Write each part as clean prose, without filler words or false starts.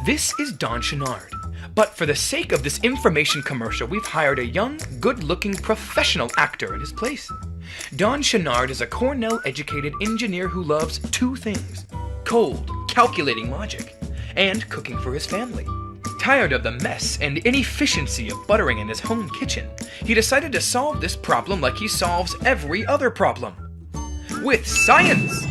This is Don Chenard. But for the sake of this information commercial, we've hired a young, good-looking professional actor in his place. Don Chenard is a Cornell-educated engineer who loves two things: cold, calculating logic, and cooking for his family. Tired of the mess and inefficiency of buttering in his home kitchen, he decided to solve this problem like he solves every other problem. With science!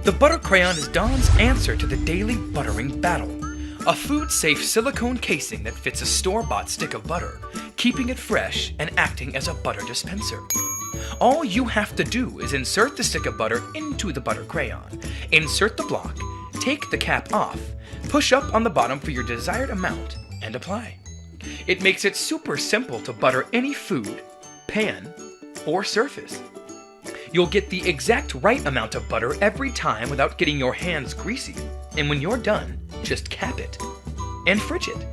The butter crayon is Don's answer to the daily buttering battle. A food-safe silicone casing that fits a store-bought stick of butter, keeping it fresh and acting as a butter dispenser. All you have to do is insert the stick of butter into the butter crayon, insert the block, take the cap off, push up on the bottom for your desired amount, and apply. It makes it super simple to butter any food, pan, or surface. You'll get the exact right amount of butter every time without getting your hands greasy, and when you're done, just cap it and fridge it.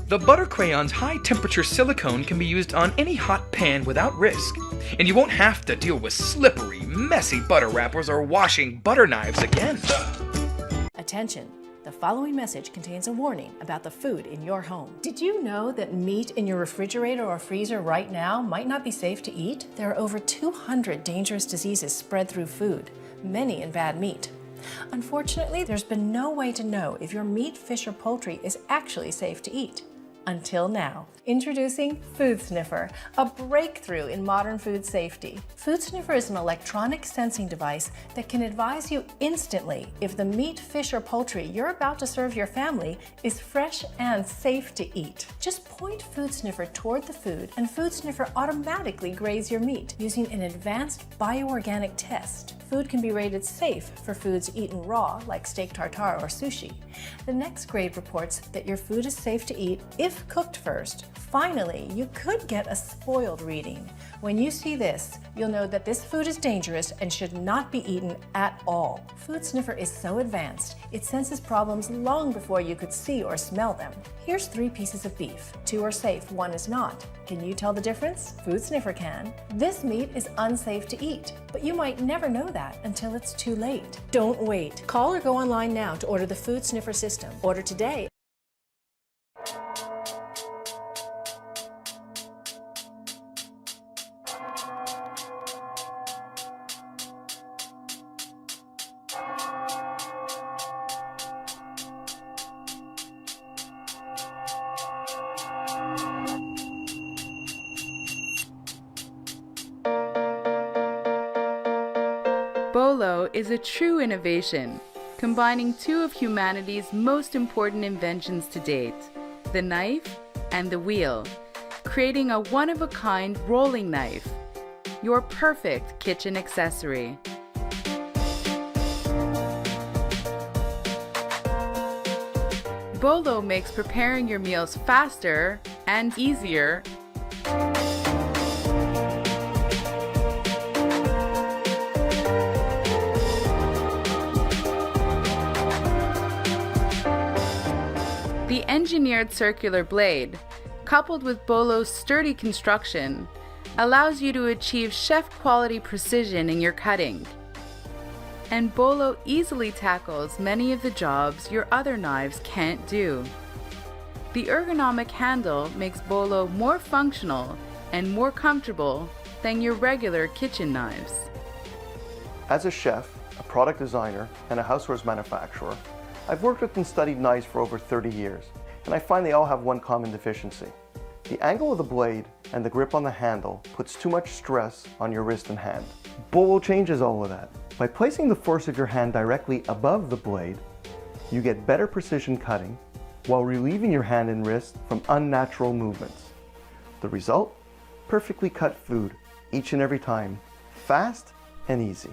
The butter crayon's high-temperature silicone can be used on any hot pan without risk, and you won't have to deal with slippery, messy butter wrappers or washing butter knives again. Attention! The following message contains a warning about the food in your home. Did you know that meat in your refrigerator or freezer right now might not be safe to eat? There are over 200 dangerous diseases spread through food, many in bad meat. Unfortunately, there's been no way to know if your meat, fish, or poultry is actually safe to eat. Until now. Introducing Food Sniffer, a breakthrough in modern food safety. Food Sniffer is an electronic sensing device that can advise you instantly if the meat, fish, or poultry you're about to serve your family is fresh and safe to eat. Just point Food Sniffer toward the food and Food Sniffer automatically grades your meat using an advanced bioorganic test. Food can be rated safe for foods eaten raw, like steak tartare or sushi. The next grade reports that your food is safe to eat if cooked first. Finally, you could get a spoiled reading. When you see this, you'll know that this food is dangerous and should not be eaten at all. Food Sniffer is so advanced, it senses problems long before you could see or smell them. Here's 3 pieces of beef. 2 are safe, 1 is not. Can you tell the difference? Food Sniffer can. This meat is unsafe to eat, but you might never know that until it's too late. Don't wait. Call or go online now to order the Food Sniffer system. Order today. Bolo is a true innovation, combining 2 of humanity's most important inventions to date, the knife and the wheel, creating a one-of-a-kind rolling knife, your perfect kitchen accessory. Bolo makes preparing your meals faster and easier. The engineered circular blade, coupled with Bolo's sturdy construction, allows you to achieve chef-quality precision in your cutting. And Bolo easily tackles many of the jobs your other knives can't do. The ergonomic handle makes Bolo more functional and more comfortable than your regular kitchen knives. As a chef, a product designer, and a housewares manufacturer, I've worked with and studied knives for over 30 years, and I find they all have one common deficiency. The angle of the blade and the grip on the handle puts too much stress on your wrist and hand. Bolo changes all of that. By placing the force of your hand directly above the blade, you get better precision cutting while relieving your hand and wrist from unnatural movements. The result? Perfectly cut food each and every time, fast and easy.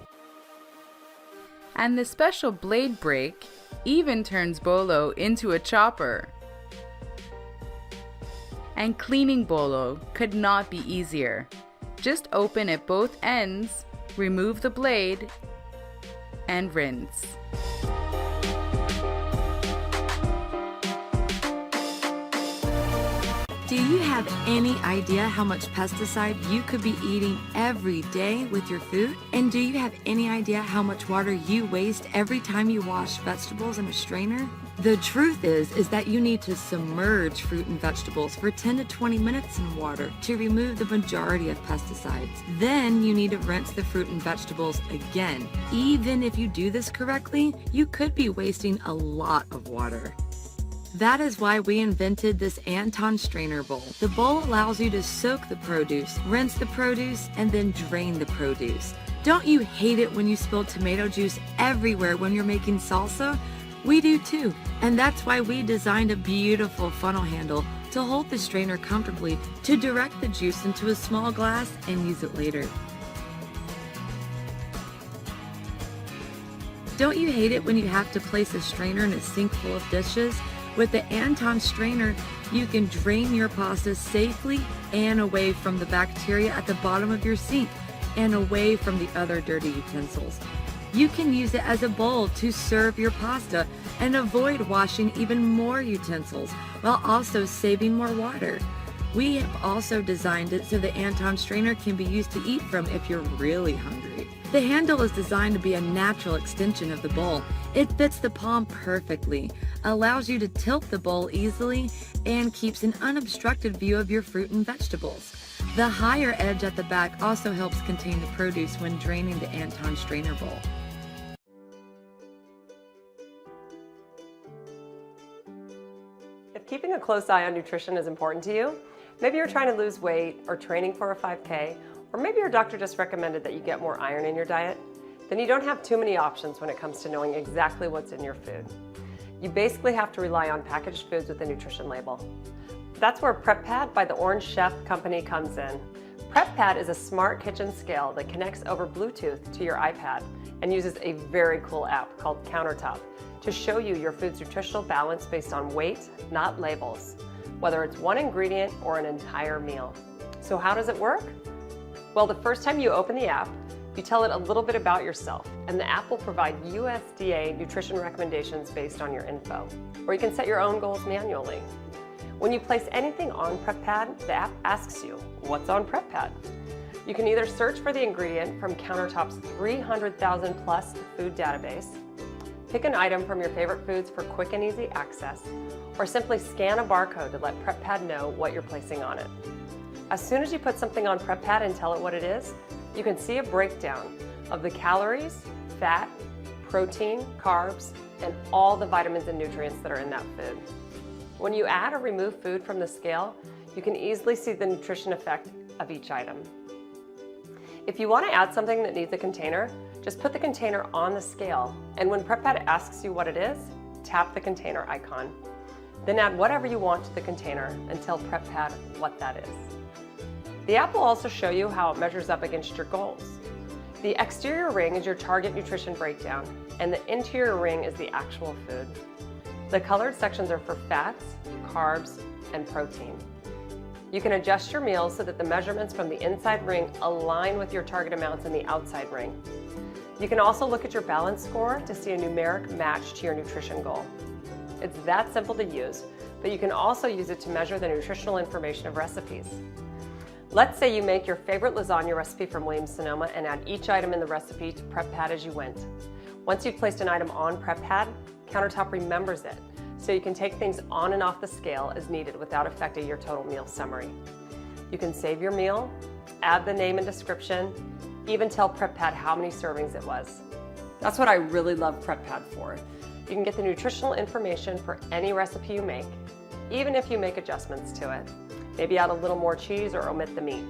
And the special blade break even turns Bolo into a chopper. And cleaning Bolo could not be easier. Just open at both ends, remove the blade, and rinse. Do you have any idea how much pesticide you could be eating every day with your food? And do you have any idea how much water you waste every time you wash vegetables in a strainer? The truth is that you need to submerge fruit and vegetables for 10 to 20 minutes in water to remove the majority of pesticides. Then you need to rinse the fruit and vegetables again. Even if you do this correctly, you could be wasting a lot of water. That is why we invented this Anton strainer bowl. The bowl allows you to soak the produce, rinse the produce, and then drain the produce. Don't you hate it when you spill tomato juice everywhere when you're making salsa? We do too, and that's why we designed a beautiful funnel handle to hold the strainer comfortably to direct the juice into a small glass and use it later. Don't you hate it when you have to place a strainer in a sink full of dishes? With the Anton strainer, you can drain your pasta safely and away from the bacteria at the bottom of your sink and away from the other dirty utensils. You can use it as a bowl to serve your pasta and avoid washing even more utensils while also saving more water. We have also designed it so the Anton strainer can be used to eat from if you're really hungry. The handle is designed to be a natural extension of the bowl. It fits the palm perfectly, allows you to tilt the bowl easily, and keeps an unobstructed view of your fruit and vegetables. The higher edge at the back also helps contain the produce when draining the Anton strainer bowl. If keeping a close eye on nutrition is important to you, maybe you're trying to lose weight or training for a 5K, or maybe your doctor just recommended that you get more iron in your diet, then you don't have too many options when it comes to knowing exactly what's in your food. You basically have to rely on packaged foods with a nutrition label. That's where PrepPad by the Orange Chef company comes in. PrepPad is a smart kitchen scale that connects over Bluetooth to your iPad and uses a very cool app called Countertop to show you your food's nutritional balance based on weight, not labels, whether it's one ingredient or an entire meal. So how does it work? Well, the first time you open the app, you tell it a little bit about yourself, and the app will provide USDA nutrition recommendations based on your info. Or you can set your own goals manually. When you place anything on PrepPad, the app asks you, what's on PrepPad? You can either search for the ingredient from Countertop's 300,000 plus food database, pick an item from your favorite foods for quick and easy access, or simply scan a barcode to let PrepPad know what you're placing on it. As soon as you put something on PrepPad and tell it what it is, you can see a breakdown of the calories, fat, protein, carbs, and all the vitamins and nutrients that are in that food. When you add or remove food from the scale, you can easily see the nutrition effect of each item. If you want to add something that needs a container, just put the container on the scale, and when PrepPad asks you what it is, tap the container icon. Then add whatever you want to the container and tell PrepPad what that is. The app will also show you how it measures up against your goals. The exterior ring is your target nutrition breakdown, and the interior ring is the actual food. The colored sections are for fats, carbs, and protein. You can adjust your meals so that the measurements from the inside ring align with your target amounts in the outside ring. You can also look at your balance score to see a numeric match to your nutrition goal. It's that simple to use, but you can also use it to measure the nutritional information of recipes. Let's say you make your favorite lasagna recipe from Williams-Sonoma and add each item in the recipe to PrepPad as you went. Once you've placed an item on PrepPad, Countertop remembers it, so you can take things on and off the scale as needed without affecting your total meal summary. You can save your meal, add the name and description, even tell PrepPad how many servings it was. That's what I really love PrepPad for. You can get the nutritional information for any recipe you make, even if you make adjustments to it. Maybe add a little more cheese or omit the meat.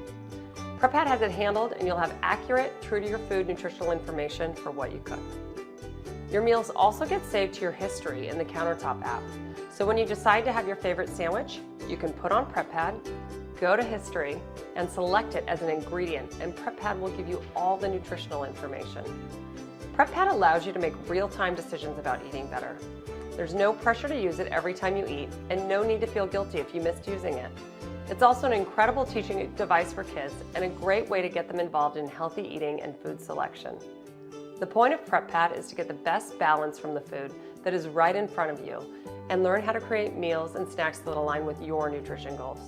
PrepPad has it handled, and you'll have accurate, true to your food nutritional information for what you cook. Your meals also get saved to your history in the Countertop app. So when you decide to have your favorite sandwich, you can put on PrepPad, go to history, and select it as an ingredient, and PrepPad will give you all the nutritional information. PrepPad allows you to make real-time decisions about eating better. There's no pressure to use it every time you eat, and no need to feel guilty if you missed using it. It's also an incredible teaching device for kids and a great way to get them involved in healthy eating and food selection. The point of PrepPad is to get the best balance from the food that is right in front of you and learn how to create meals and snacks that align with your nutrition goals.